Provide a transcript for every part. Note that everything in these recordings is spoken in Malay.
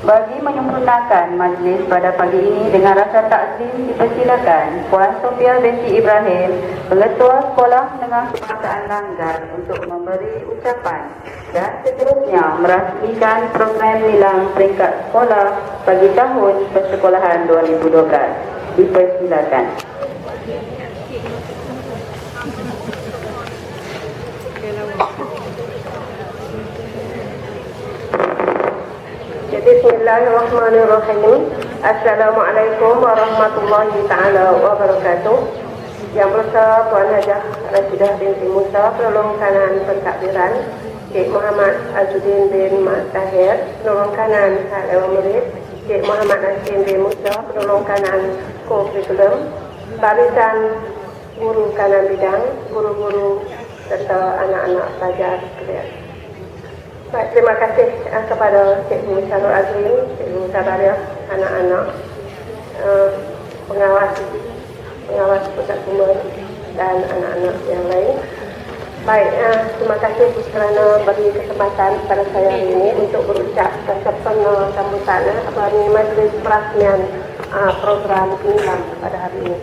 Bagi menyempurnakan majlis pada pagi ini dengan rasa takzim dipersilakan Puan Sofia binti Ibrahim, Pengetua Sekolah Menengah Kebangsaan Langgar untuk memberi ucapan dan seterusnya merasmikan program nilam peringkat sekolah bagi tahun persekolahan 2012. Dipersilakan. Bismillahirrahmanirrahim. Assalamualaikum warahmatullahi ta'ala wabarakatuh. Yang besar Tuan Hajah Rashidah binti Musa, Penolong Kanan Pentadbiran, Cik Muhammad Azuddin bin Mat Tahir, Penolong Kanan Hal Ewa Murid, Cik Muhammad Hasim bin Musa, Penolong Kanan Kurikulum, Barisan Guru Kanan Bidang, Guru-guru serta anak-anak pelajar sekalian. Baik, terima kasih kepada Cikgu Syarul Azrin, Cikgu Sabariah, anak-anak pengawas pusat kumul dan anak-anak yang lain. Baik, terima kasih kerana bagi kesempatan pada saya hari ini untuk berucap sempurna sambutan bagi majlis perasmian program nilam pada hari ini.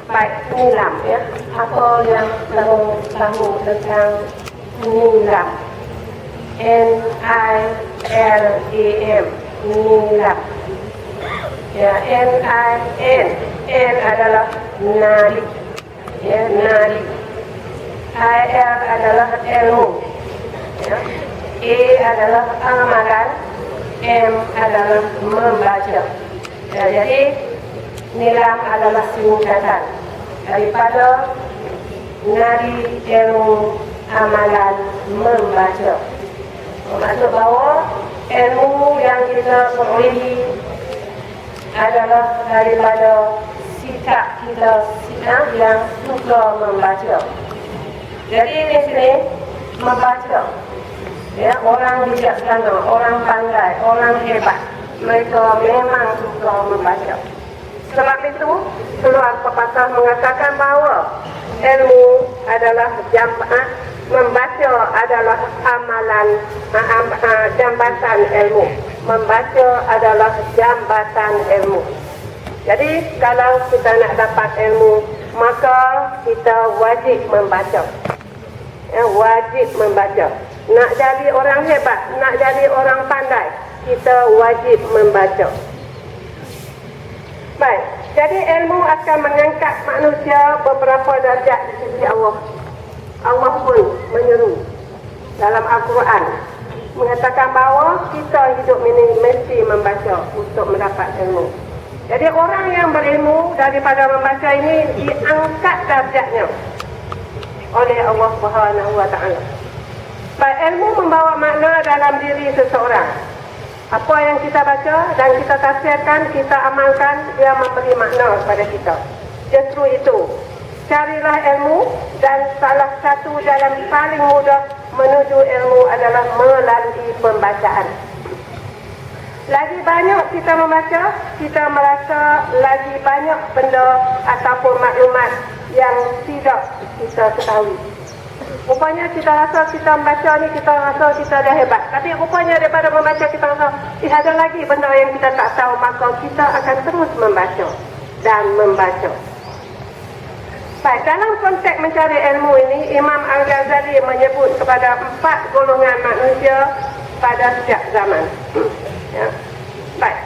Baik, nilam ya. Apa yang kamu tahu tentang nilam? N-I-L-A-M, nilam. Ya, N-I-N, N adalah nali, ya, nali. I-L adalah ilmu, ya. A adalah amalan, M adalah membaca. Ya, jadi nilam adalah singkatan daripada nali, ilmu, amalan, membaca. Maksud bahawa ilmu yang kita perolehi adalah daripada sikap kita yang suka membaca. Jadi di sini membaca, ya, orang bijaksana, orang pandai, orang hebat, mereka memang suka membaca. Sebab itu keluar pepatah mengatakan bahawa ilmu adalah membaca adalah amalan, jambatan ilmu. Membaca adalah jambatan ilmu. Jadi kalau kita nak dapat ilmu, maka kita wajib membaca. Ya, wajib membaca. Nak jadi orang hebat, nak jadi orang pandai, kita wajib membaca. Baik, jadi ilmu akan mengangkat manusia beberapa darjat di sisi Allah. Allah pun menyeru dalam Al-Quran mengatakan bahawa kita hidup ini mesti membaca untuk mendapat ilmu. Jadi orang yang berilmu daripada membaca ini diangkat darjatnya oleh Allah Subhanahu wa Ta'ala. Baik, ilmu membawa makna dalam diri seseorang. Apa yang kita baca dan kita tafsirkan, kita amalkan, dia memberi makna kepada kita. Justru itu, carilah ilmu, dan salah satu jalan paling mudah menuju ilmu adalah melalui pembacaan. Lagi banyak kita membaca, kita merasa lagi banyak benda ataupun maklumat yang tidak kita ketahui. Rupanya kita rasa kita membaca ni, kita rasa kita dah hebat. Tapi rupanya daripada membaca kita rasa, ada lagi benda yang kita tak tahu, maka kita akan terus membaca dan membaca. Baik, dalam konteks mencari ilmu ini, Imam Al-Ghazali menyebut kepada 4 golongan manusia pada setiap zaman. Ya. Baik.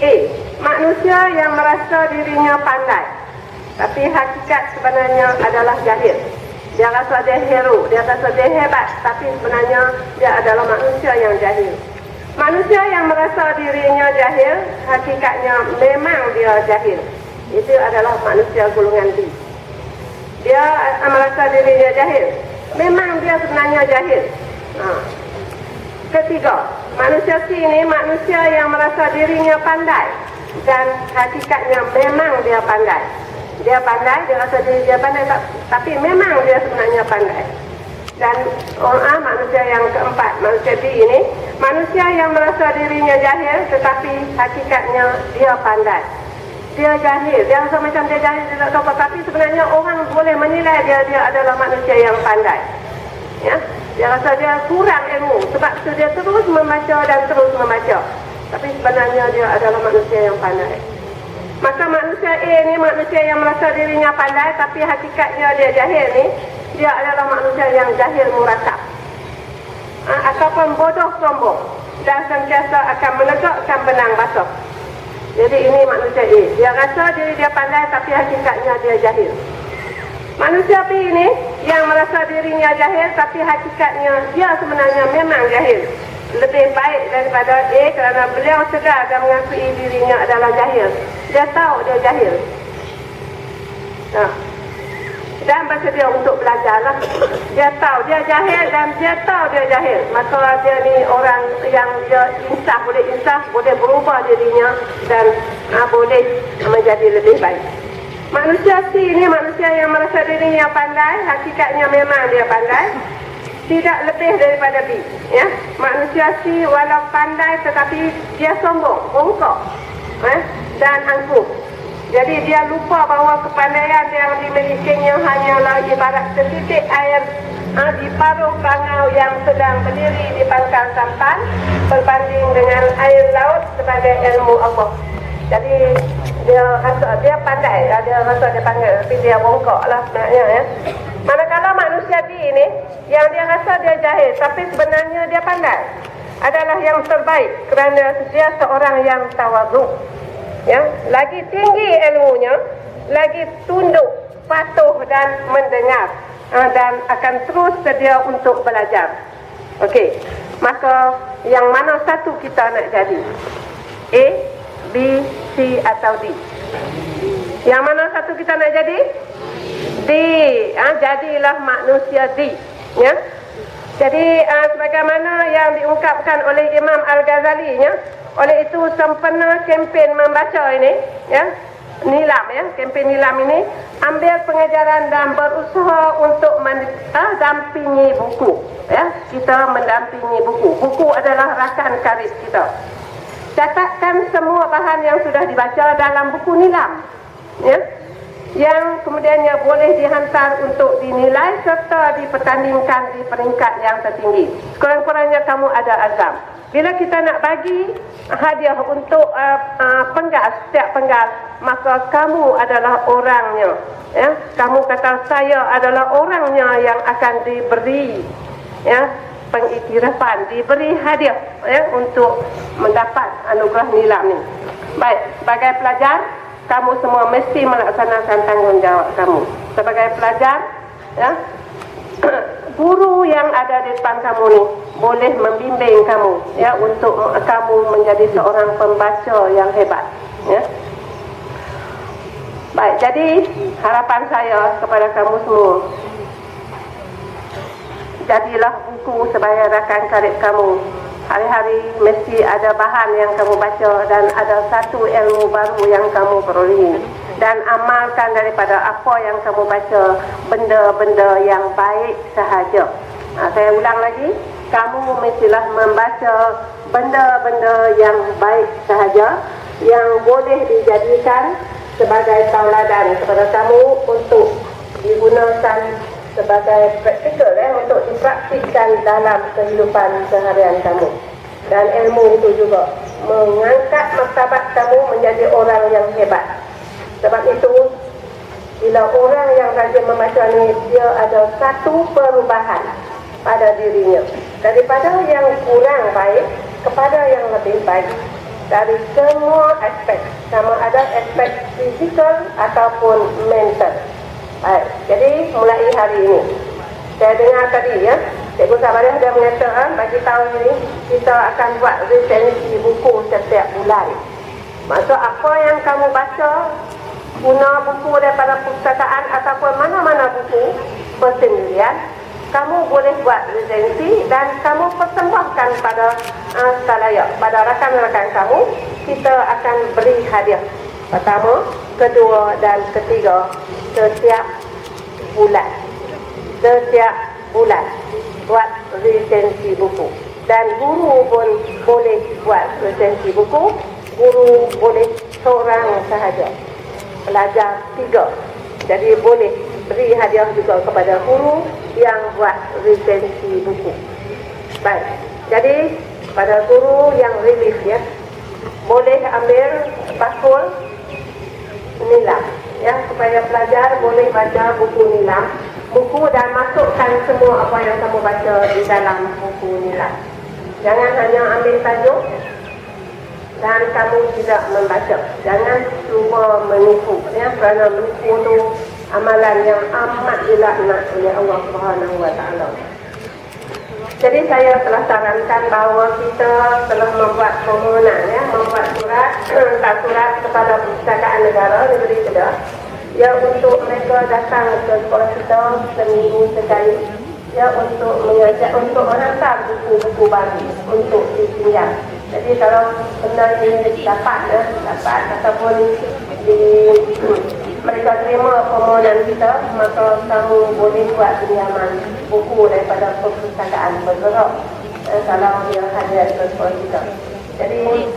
A. Manusia yang merasa dirinya pandai, tapi hakikat sebenarnya adalah jahil. Dia rasa dia hero, dia rasa dia hebat, tapi sebenarnya dia adalah manusia yang jahil. Manusia yang merasa dirinya jahil, hakikatnya memang dia jahil. Itu adalah manusia golongan B. Dia merasa dirinya jahil, memang dia sebenarnya jahil. Ketiga, manusia C ini manusia yang merasa dirinya pandai, dan hakikatnya memang dia pandai. Dia pandai, dia rasa diri dia pandai, tapi memang dia sebenarnya pandai. Dan manusia yang keempat, manusia B ini, manusia yang merasa dirinya jahil, tetapi hakikatnya dia pandai. Dia jahil, dia rasa macam dia jahil, dia tak tahu apa, tapi sebenarnya orang boleh menilai dia adalah manusia yang pandai. Ya, dia rasa dia kurang ilmu, sebab itu dia terus membaca dan terus membaca. Tapi sebenarnya dia adalah manusia yang pandai. Maka manusia A ni manusia yang merasa dirinya pandai, tapi hakikatnya dia jahil ni, dia adalah manusia yang jahil murakab. Ataupun bodoh sombong dan sentiasa akan menegakkan benang basuh. Jadi ini manusia A. Dia rasa diri dia pandai, tapi hakikatnya dia jahil. Manusia B ini yang merasa dirinya jahil, tapi hakikatnya dia sebenarnya memang jahil. Lebih baik daripada A kerana beliau sedar dan mengakui dirinya adalah jahil. Dia tahu dia jahil. Dan bersedia untuk belajar lah. Dia tahu dia jahil dan dia tahu dia jahil. Maka dia ni orang yang dia insaf, boleh berubah dirinya dan boleh menjadi lebih baik. Manusia C ini manusia yang merasa dirinya pandai, hakikatnya memang dia pandai. Tidak lebih daripada B. Ya? Manusia C walau pandai tetapi dia sombong, bongkok dan angkuh. Jadi dia lupa bahawa kepandaian yang dimilikinya hanyalah ibarat setitik air di paruh bangau yang sedang berdiri di pangkal sampan berbanding dengan air laut sebagai ilmu Allah. Jadi dia rasa dia pandai, dia rasa dia pandai, tapi dia bongkok lah sebenarnya. Ya. Manakala manusia D ini yang dia rasa dia jahil, tapi sebenarnya dia pandai, adalah yang terbaik kerana dia seorang yang tawaduk. Ya, lagi tinggi ilmunya, lagi tunduk, patuh dan mendengar, dan akan terus sedia untuk belajar. Okey, maka yang mana satu kita nak jadi? A, B, C atau D? Yang mana satu kita nak jadi? D. Jadilah manusia D. Ya. Jadi sebagaimana yang diungkapkan oleh Imam Al-Ghazali, ya, oleh itu sempena kempen membaca ini, ya, nilam, ya, kempen nilam ini, ambil pengajaran dan berusaha untuk mendampingi buku, ya, kita mendampingi buku. Buku adalah rakan karib kita. Catatkan semua bahan yang sudah dibaca dalam buku nilam, ya, yang kemudiannya boleh dihantar untuk dinilai serta dipertandingkan di peringkat yang tertinggi. Sekurang-kurangnya kamu ada azam. Bila kita nak bagi hadiah untuk penggal, setiap penggal, maka kamu adalah orangnya. Ya? Kamu kata saya adalah orangnya yang akan diberi, ya, pengiktirafan, diberi hadiah, ya, untuk mendapat anugerah nilam ni. Baik, sebagai pelajar, kamu semua mesti melaksanakan tanggungjawab kamu. Sebagai pelajar, ya, guru yang ada di depan kamu ni boleh membimbing kamu, ya, untuk kamu menjadi seorang pembaca yang hebat, ya. Baik, jadi harapan saya kepada kamu semua, jadilah buku sebagai rakan karib kamu. Hari-hari mesti ada bahan yang kamu baca dan ada satu ilmu baru yang kamu perolehi. Dan amalkan daripada apa yang kamu baca, benda-benda yang baik sahaja. Saya ulang lagi, kamu mestilah membaca benda-benda yang baik sahaja yang boleh dijadikan sebagai tauladan kepada kamu untuk digunakan sebagai praktikal, untuk dipraktikkan dalam kehidupan seharian kamu. Dan ilmu itu juga mengangkat martabat kamu menjadi orang yang hebat. Sebab itu, bila orang yang rajin membaca ni, dia ada satu perubahan pada dirinya. Daripada yang kurang baik kepada yang lebih baik. Dari semua aspek, sama ada aspek fizikal ataupun mental. Baik, jadi mulai hari ini, saya dengar tadi, ya, Cikgu Sabariah dah mengatakan bagi tahun ini kita akan buat resensi buku setiap bulan. Maksud apa yang kamu baca, guna buku daripada perpustakaan ataupun mana-mana buku persendirian, kamu boleh buat resensi dan kamu persembahkan pada khalayak, pada rakan-rakan kamu. Kita akan beri hadiah pertama, kedua dan ketiga setiap bulan. Setiap bulan buat resensi buku. Dan guru pun boleh buat resensi buku. Guru boleh seorang sahaja, pelajar 3. Jadi boleh beri hadiah juga kepada guru yang buat resensi buku. Baik, jadi pada guru yang relief, ya, boleh ambil bakul nilam. Ya, supaya pelajar boleh baca buku nilam. Buku dan masukkan semua apa yang kamu baca di dalam buku nilam. Jangan hanya ambil tajuk dan kamu tidak membaca. Jangan cuba menipu, ya, kerana menipu itu amalan yang amat dilaknat oleh Allah Subhanahu Wa Taala. Jadi saya telah sarankan bahawa kita telah membuat permohonan, ya, membuat surat kepada Perpustakaan Negara Negeri Kedah, ya, untuk mereka datang ke sekolah kita seminggu sekali, ya, untuk mengajak, untuk menhantar buku-buku baru untuk dipinjam. Jadi kalau benda ini dapat, ya, dapat ataupun mereka terima permohonan kita, maka kamu boleh buat pinjaman buku daripada perpustakaan bergerak, kalau dia hadir ke sekolah kita. Jadi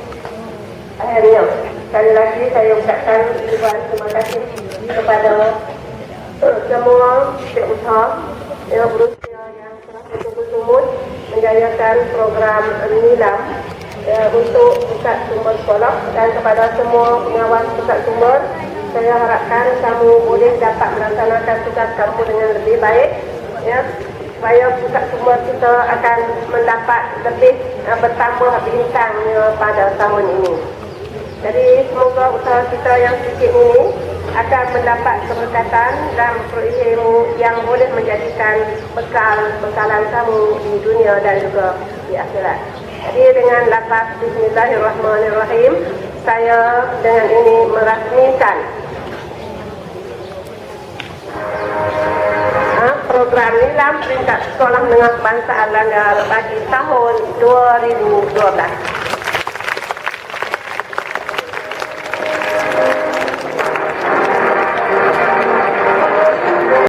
akhirnya sekali lagi saya ucapkan ribuan terima kasih kepada semua pihak yang berusaha yang telah betul-betul menjayakan program nilam untuk pusat sumber sekolah, dan kepada semua pengawas pusat sumber, saya harapkan kamu boleh dapat melaksanakan tugas kamu dengan lebih baik, ya, supaya pusat sumber kita akan mendapat lebih bertambah bintangnya pada tahun ini. Jadi semoga usaha kita yang sedikit ini akan mendapat keberkatan dan berilmu yang boleh menjadikan bekalan kamu di dunia dan juga di akhirat. Jadi dengan lafaz Bismillahirrahmanirrahim, saya dengan ini merasmikan program nilam peringkat sekolah menengah kebangsaan Langgar bagi tahun 2012.